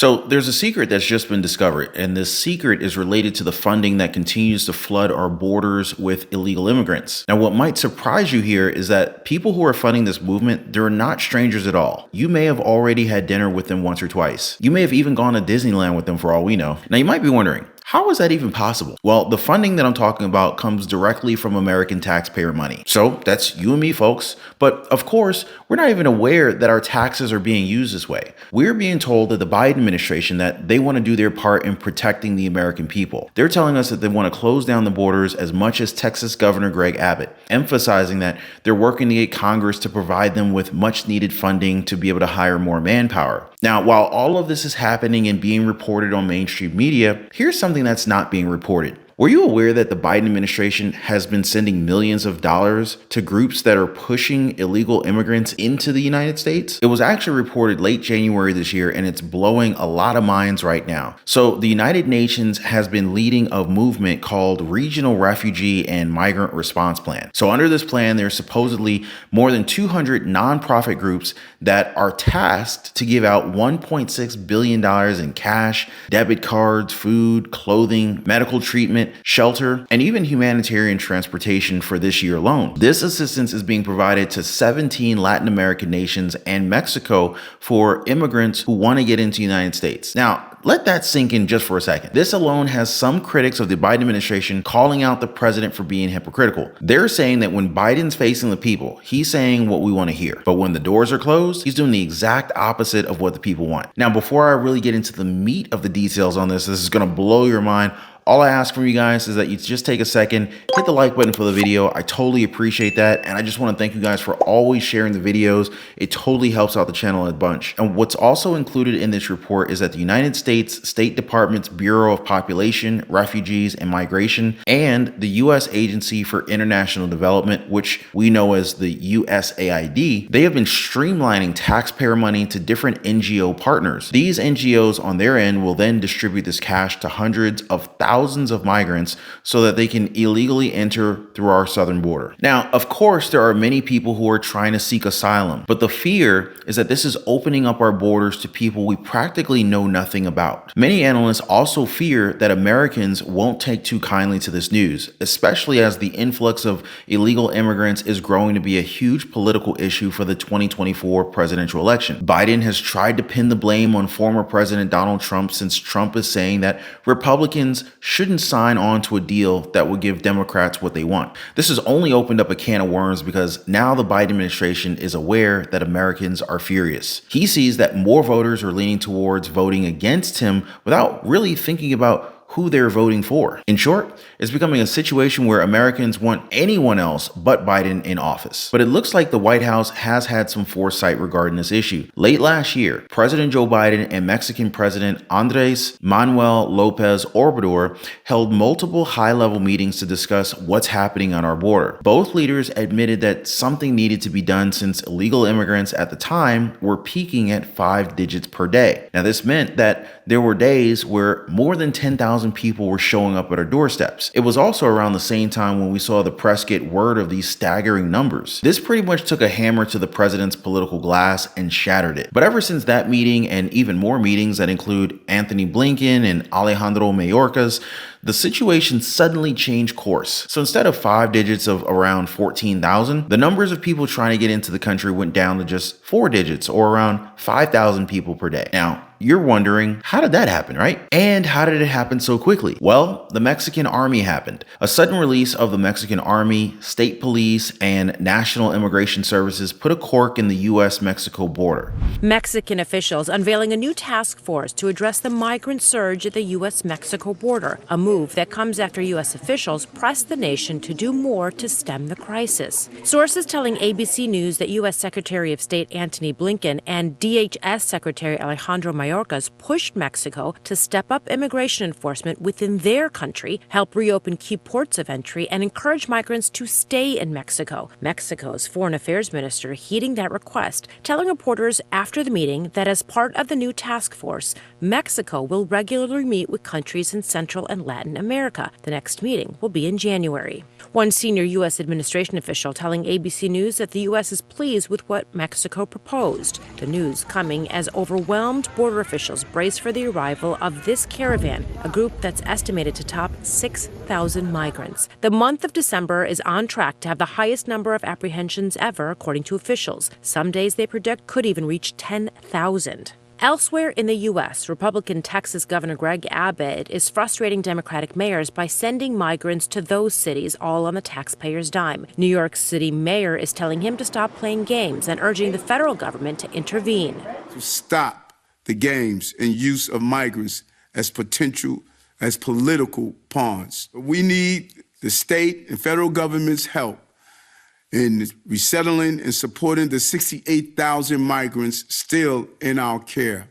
So there's a secret that's just been discovered, and this secret is related to the funding that continues to flood our borders with illegal immigrants. Now, what might surprise you here is that people who are funding this movement, they're not strangers at all. You may have already had dinner with them once or twice. You may have even gone to Disneyland with them for all we know. Now, you might be wondering, how is that even possible? Well, the funding that I'm talking about comes directly from American taxpayer money. So that's you and me, folks. But of course, we're not even aware that our taxes are being used this way. We're being told that the Biden administration that they want to do their part in protecting the American people. They're telling us that they want to close down the borders as much as Texas Governor Greg Abbott, emphasizing that they're working to get Congress to provide them with much needed funding to be able to hire more manpower. Now, while all of this is happening and being reported on mainstream media, here's something that's not being reported. Were you aware that the Biden administration has been sending millions of dollars to groups that are pushing illegal immigrants into the United States? It was actually reported late January this year, and it's blowing a lot of minds right now. So the United Nations has been leading a movement called Regional Refugee and Migrant Response Plan. So under this plan, there's supposedly more than 200 nonprofit groups that are tasked to give out $1.6 billion in cash, debit cards, food, clothing, medical treatment, shelter, and even humanitarian transportation for this year alone. This assistance is being provided to 17 Latin American nations and Mexico for immigrants who want to get into the United States. Now, let that sink in just for a second. This alone has some critics of the Biden administration calling out the president for being hypocritical. They're saying that when Biden's facing the people, he's saying what we want to hear. But when the doors are closed, he's doing the exact opposite of what the people want. Now, before I really get into the meat of the details on this is going to blow your mind. All I ask from you guys is that you just take a second, hit the like button for the video. I totally appreciate that. And I just want to thank you guys for always sharing the videos. It totally helps out the channel a bunch. And what's also included in this report is that the United States State Department's Bureau of Population, Refugees, and Migration, and the U.S. Agency for International Development, which we know as the USAID, they have been streamlining taxpayer money to different NGO partners. These NGOs on their end will then distribute this cash to hundreds of thousands of migrants so that they can illegally enter through our southern border. Now, of course, there are many people who are trying to seek asylum, but the fear is that this is opening up our borders to people we practically know nothing about. Many analysts also fear that Americans won't take too kindly to this news, especially as the influx of illegal immigrants is growing to be a huge political issue for the 2024 presidential election. Biden has tried to pin the blame on former President Donald Trump, since Trump is saying that Republicans shouldn't sign on to a deal that would give Democrats what they want. This has only opened up a can of worms because now the Biden administration is aware that Americans are furious. He sees that more voters are leaning towards voting against him without really thinking about who they're voting for. In short, it's becoming a situation where Americans want anyone else but Biden in office. But it looks like the White House has had some foresight regarding this issue. Late last year, President Joe Biden and Mexican President Andres Manuel Lopez Obrador held multiple high-level meetings to discuss what's happening on our border. Both leaders admitted that something needed to be done since illegal immigrants at the time were peaking at 5 digits per day. Now, this meant that there were days where more than 10,000 people were showing up at our doorsteps. It was also around the same time when we saw the press get word of these staggering numbers. This pretty much took a hammer to the president's political glass and shattered it. But ever since that meeting, and even more meetings that include Anthony Blinken and Alejandro Mayorkas, the situation suddenly changed course. So instead of 5 digits of around 14,000, the numbers of people trying to get into the country went down to just 4 digits, or around 5,000 people per day. Now, you're wondering, how did that happen, right? And how did it happen so quickly? Well, the Mexican army happened. A sudden release of the Mexican army, state police, and National Immigration Services put a cork in the U.S. Mexico border. Mexican officials unveiling a new task force to address the migrant surge at the U.S. Mexico border, a move that comes after U.S. officials pressed the nation to do more to stem the crisis. Sources telling ABC News that U.S. Secretary of State Antony Blinken and DHS Secretary Alejandro Mayorkas pushed Mexico to step up immigration enforcement within their country, help reopen key ports of entry, and encourage migrants to stay in Mexico. Mexico's Foreign Affairs Minister heeding that request, telling reporters after the meeting that as part of the new task force, Mexico will regularly meet with countries in Central and Latin America. The next meeting will be in January. One senior U.S. administration official telling ABC News that the U.S. is pleased with what Mexico proposed. The news coming as overwhelmed border border officials brace for the arrival of this caravan, a group that's estimated to top 6,000 migrants. The month of December is on track to have the highest number of apprehensions ever, according to officials. Some days they predict could even reach 10,000. Elsewhere in the U.S., Republican Texas Governor Greg Abbott is frustrating Democratic mayors by sending migrants to those cities, all on the taxpayers' dime. New York City mayor is telling him to stop playing games and urging the federal government to intervene. To stop the games and use of migrants as political pawns. We need the state and federal government's help in resettling and supporting the 68,000 migrants still in our care,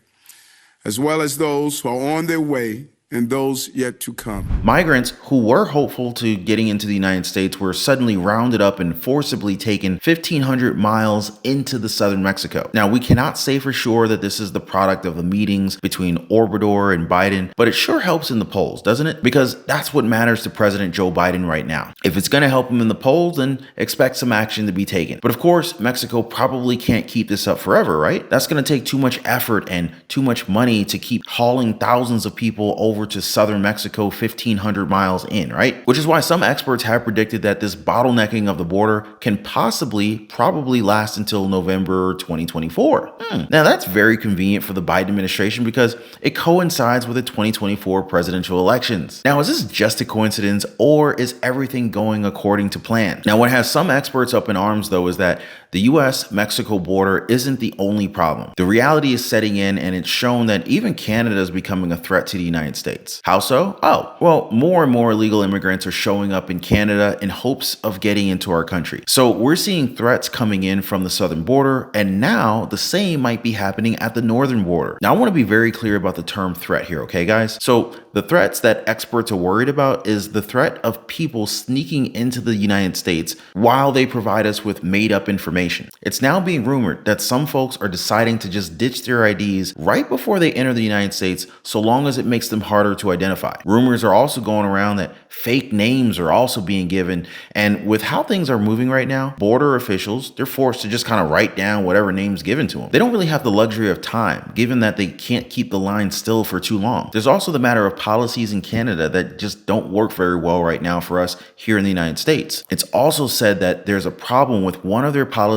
as well as those who are on their way and those yet to come. Migrants who were hopeful to getting into the United States were suddenly rounded up and forcibly taken 1,500 miles into the southern Mexico. Now, we cannot say for sure that this is the product of the meetings between Obrador and Biden, but it sure helps in the polls, doesn't it? Because that's what matters to President Joe Biden right now. If it's going to help him in the polls, then expect some action to be taken. But of course, Mexico probably can't keep this up forever, right? That's going to take too much effort and too much money to keep hauling thousands of people over to southern Mexico 1,500 miles in, right? Which is why some experts have predicted that this bottlenecking of the border can probably last until November 2024. Now that's very convenient for the Biden administration because it coincides with the 2024 presidential elections. Now, is this just a coincidence or is everything going according to plan? Now, what has some experts up in arms though is that the U.S. Mexico border isn't the only problem. The reality is setting in, and it's shown that even Canada is becoming a threat to the United States. How so? Oh, well, more and more illegal immigrants are showing up in Canada in hopes of getting into our country. So we're seeing threats coming in from the southern border, and now the same might be happening at the northern border. Now, I want to be very clear about the term threat here, okay, guys? So the threats that experts are worried about is the threat of people sneaking into the United States while they provide us with made-up information. It's now being rumored that some folks are deciding to just ditch their IDs right before they enter the United States, so long as it makes them harder to identify. Rumors are also going around that fake names are also being given, and with how things are moving right now, border officials, they're forced to just kind of write down whatever name's given to them. They don't really have the luxury of time, given that they can't keep the line still for too long. There's also the matter of policies in Canada that just don't work very well right now for us here in the United States. It's also said that there's a problem with one of their policies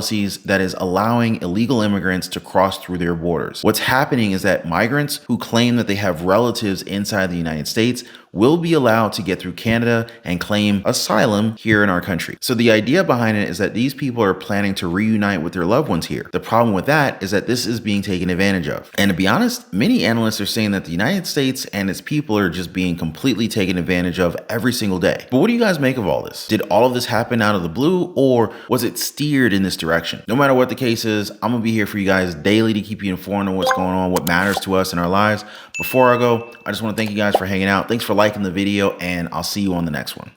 that is allowing illegal immigrants to cross through their borders. What's happening is that migrants who claim that they have relatives inside the United States will be allowed to get through Canada and claim asylum here in our country. So the idea behind it is that these people are planning to reunite with their loved ones here. The problem with that is that this is being taken advantage of. And to be honest, many analysts are saying that the United States and its people are just being completely taken advantage of every single day. But what do you guys make of all this? Did all of this happen out of the blue, or was it steered in this direction? No matter what the case is, I'm gonna be here for you guys daily to keep you informed on what's going on, what matters to us in our lives. Before I go, I just want to thank you guys for hanging out. Thanks for liking the video, and I'll see you on the next one.